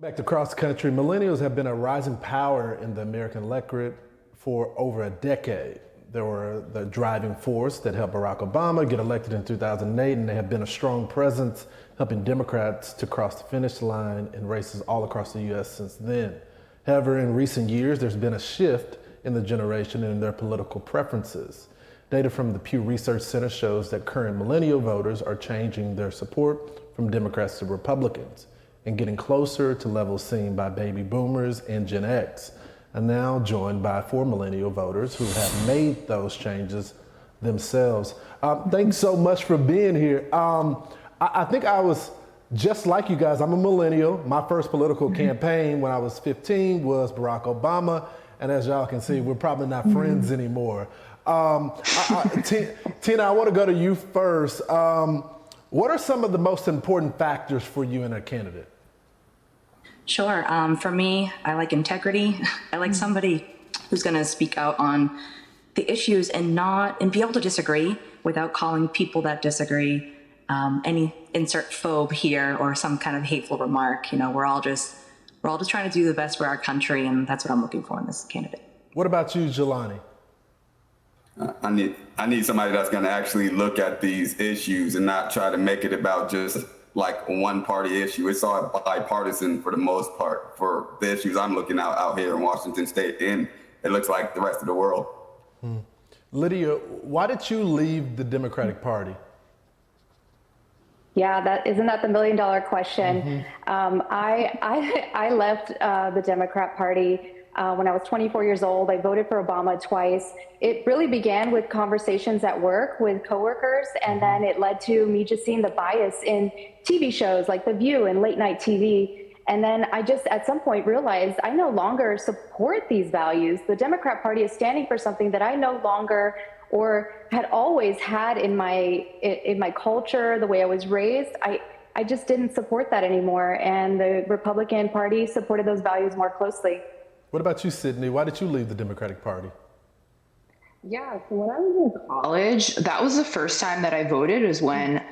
Back to cross country, millennials have been a rising power in the American electorate for over a decade. They were the driving force that helped Barack Obama get elected in 2008, and they have been a strong presence helping Democrats to cross the finish line in races all across the U.S. since then. However, in recent years, there's been a shift in the generation and in their political preferences. Data from the Pew Research Center shows that current millennial voters are changing their support from Democrats to Republicans and getting closer to levels seen by baby boomers and Gen X. I'm now joined by 4 millennial voters who have made those changes themselves. Thanks so much for being here. I think I was just like you guys. I'm a millennial. My first political campaign when I was 15 was Barack Obama. And as y'all can see, we're probably not friends anymore. Tina, I want to go to you first. What are some of the most important factors for you in a candidate? Sure. For me, I like integrity. I like somebody who's going to speak out on the issues and be able to disagree without calling people that disagree any insert phobe here or some kind of hateful remark. You know, we're all just trying to do the best for our country, and that's what I'm looking for in this candidate. What about you, Jelani? I need somebody that's going to actually look at these issues and not try to make it about just like one party issue. It's all bipartisan for the most part for the issues I'm looking at out here in Washington State, and it looks like the rest of the world. Lydia, why did you leave the Democratic Party? Yeah, isn't that the $1 million question? I left the Democrat Party when I was 24 years old. I voted for Obama twice. It really began with conversations at work with coworkers, and then it led to me just seeing the bias in TV shows like The View and late night TV. And then I just at some point realized I no longer support these values. The Democrat Party is standing for something that I no longer or had always had in my culture, the way I was raised. I just didn't support that anymore, and the Republican Party supported those values more closely. What about you, Sydney? Why did you leave the Democratic Party? Yeah, so when I was in college, that was the first time that I voted, is when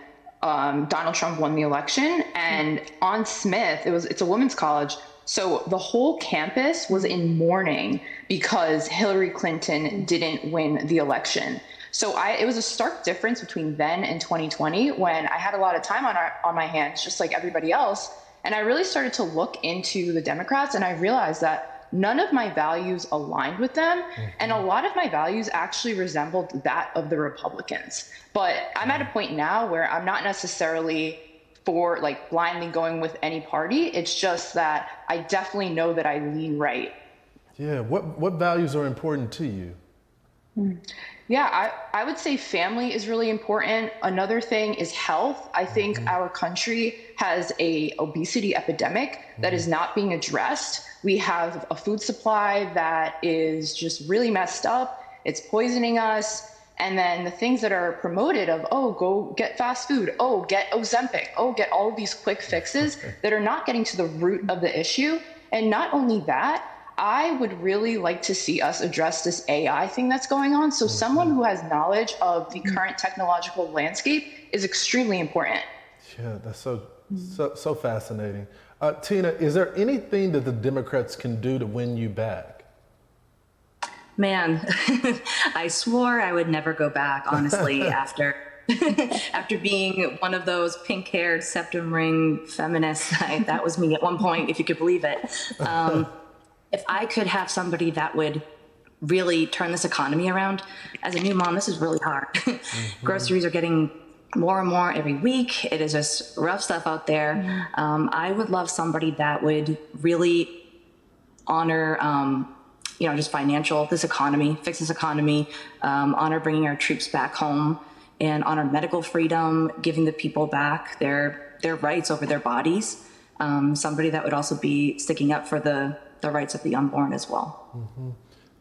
Donald Trump won the election. And on Smith, it's a women's college, so the whole campus was in mourning because Hillary Clinton didn't win the election. So it was a stark difference between then and 2020, when I had a lot of time on my hands, just like everybody else. And I really started to look into the Democrats, and I realized that none of my values aligned with them. And a lot of my values actually resembled that of the Republicans. But I'm at a point now where I'm not necessarily for like blindly going with any party. It's just that I definitely know that I lean right. Yeah, what values are important to you? Yeah, I would say family is really important. Another thing is health. I think our country has a obesity epidemic that is not being addressed. We have a food supply that is just really messed up. It's poisoning us. And then the things that are promoted of, oh, go get fast food, oh, get Ozempic, oh, get all of these quick fixes that are not getting to the root of the issue. And not only that, I would really like to see us address this AI thing that's going on. So someone who has knowledge of the current technological landscape is extremely important. Yeah, that's so fascinating. Tina, is there anything that the Democrats can do to win you back? Man, I swore I would never go back, honestly, after being one of those pink-haired septum ring feminists. That was me at one point, if you could believe it. If I could have somebody that would really turn this economy around, as a new mom, this is really hard. Groceries are getting more and more every week. It is just rough stuff out there. I would love somebody that would really honor, just this economy, fix this economy, honor bringing our troops back home, and honor medical freedom, giving the people back their rights over their bodies. Somebody that would also be sticking up for the rights of the unborn as well.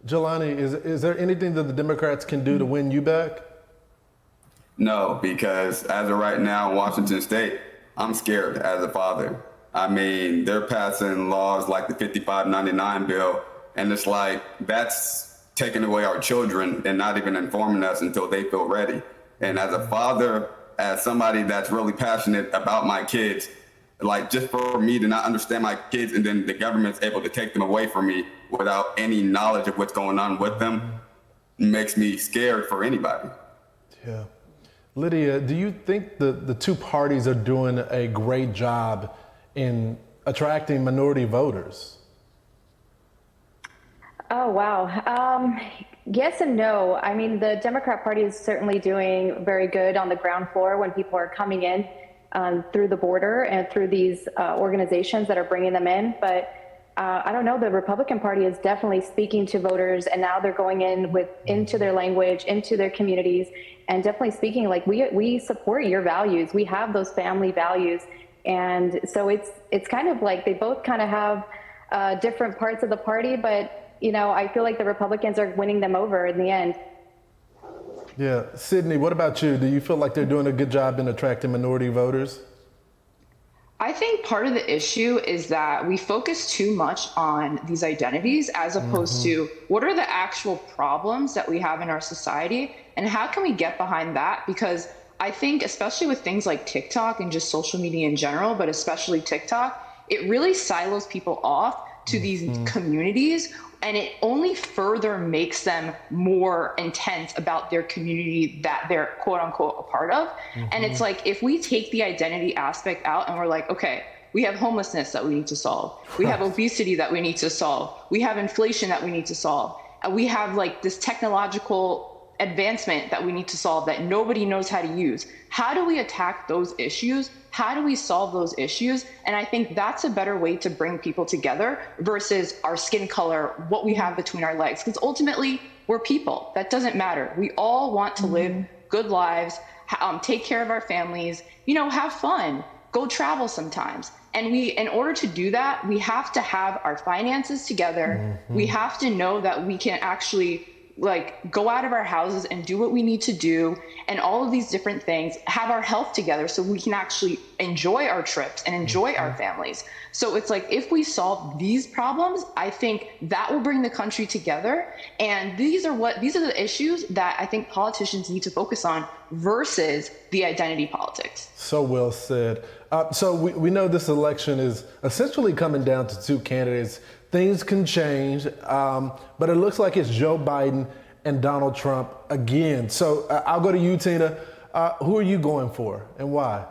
Jelani, is there anything that the Democrats can do to win you back? No, because as of right now in Washington State, I'm scared as a father. I mean, they're passing laws like the 5599 bill, and it's like that's taking away our children and not even informing us until they feel ready. And as a father, as somebody that's really passionate about my kids, Like, just for me to not understand my kids and then the government's able to take them away from me without any knowledge of what's going on with them makes me scared for anybody. Yeah. Lydia, do you think the two parties are doing a great job in attracting minority voters? Oh, wow. Yes and no. I mean, the Democrat Party is certainly doing very good on the ground floor when people are coming in through the border and through these organizations that are bringing them in. But I don't know, the Republican Party is definitely speaking to voters, and now they're going into their language, into their communities, and definitely speaking like, we support your values. We have those family values. And so it's kind of like they both kind of have different parts of the party, but I feel like the Republicans are winning them over in the end. Yeah. Sydney, what about you? Do you feel like they're doing a good job in attracting minority voters? I think part of the issue is that we focus too much on these identities as opposed to what are the actual problems that we have in our society and how can we get behind that? Because I think, especially with things like TikTok and just social media in general, but especially TikTok, it really silos people off to these communities, and it only further makes them more intense about their community that they're quote unquote a part of. And it's like, if we take the identity aspect out and we're like, okay, we have homelessness that we need to solve. We have obesity that we need to solve. We have inflation that we need to solve. We have like this technological advancement that we need to solve that nobody knows how to use. How do we attack those issues? How do we solve those issues? And I think that's a better way to bring people together versus our skin color, what we have between our legs. Because ultimately, we're people. That doesn't matter. We all want to live good lives, take care of our families, have fun, go travel sometimes. And in order to do that, we have to have our finances together. We have to know that we can actually go out of our houses and do what we need to do, and all of these different things, have our health together so we can actually enjoy our trips and enjoy our families. So it's like, if we solve these problems, I think that will bring the country together. And these are the issues that I think politicians need to focus on versus the identity politics. So well said. So we know this election is essentially coming down to two candidates. Things can change, but it looks like it's Joe Biden and Donald Trump again. So I'll go to you, Tina. Who are you going for and why?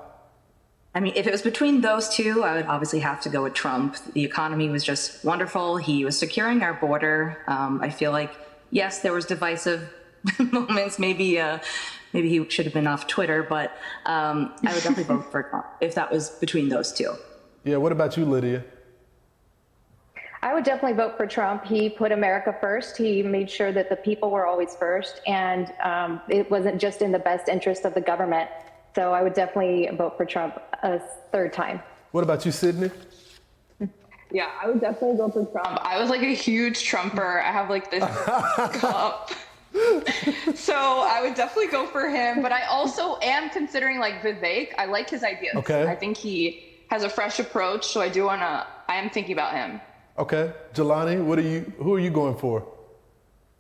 I mean, if it was between those two, I would obviously have to go with Trump. The economy was just wonderful. He was securing our border. I feel like, yes, there was divisive moments. Maybe he should have been off Twitter, but I would definitely vote for Trump if that was between those two. Yeah, what about you, Lydia? I would definitely vote for Trump. He put America first. He made sure that the people were always first, and it wasn't just in the best interest of the government. So I would definitely vote for Trump a third time. What about you, Sydney? Yeah, I would definitely go for Trump. I was like a huge Trumper. I have like this cup. So I would definitely go for him. But I also am considering like Vivek. I like his ideas. Okay. I think he has a fresh approach. So I am thinking about him. Okay. Jelani, who are you going for?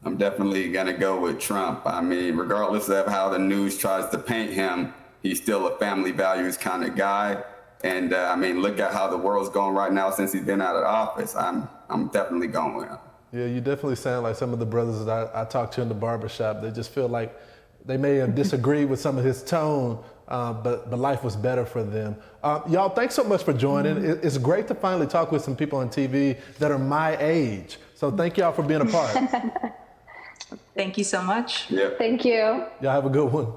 I'm definitely going to go with Trump. I mean, regardless of how the news tries to paint him, he's still a family values kind of guy. And I mean, look at how the world's going right now since he's been out of office. I'm definitely going with him. Yeah, you definitely sound like some of the brothers that I talked to in the barbershop. They just feel like they may have disagreed with some of his tone, but life was better for them. Y'all, thanks so much for joining. It's great to finally talk with some people on TV that are my age. So thank y'all for being a part. Thank you so much. Yeah. Thank you. Y'all have a good one.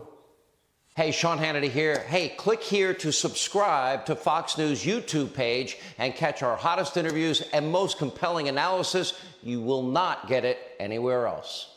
Hey, Sean Hannity here. Hey, click here to subscribe to Fox News YouTube page and catch our hottest interviews and most compelling analysis. You will not get it anywhere else.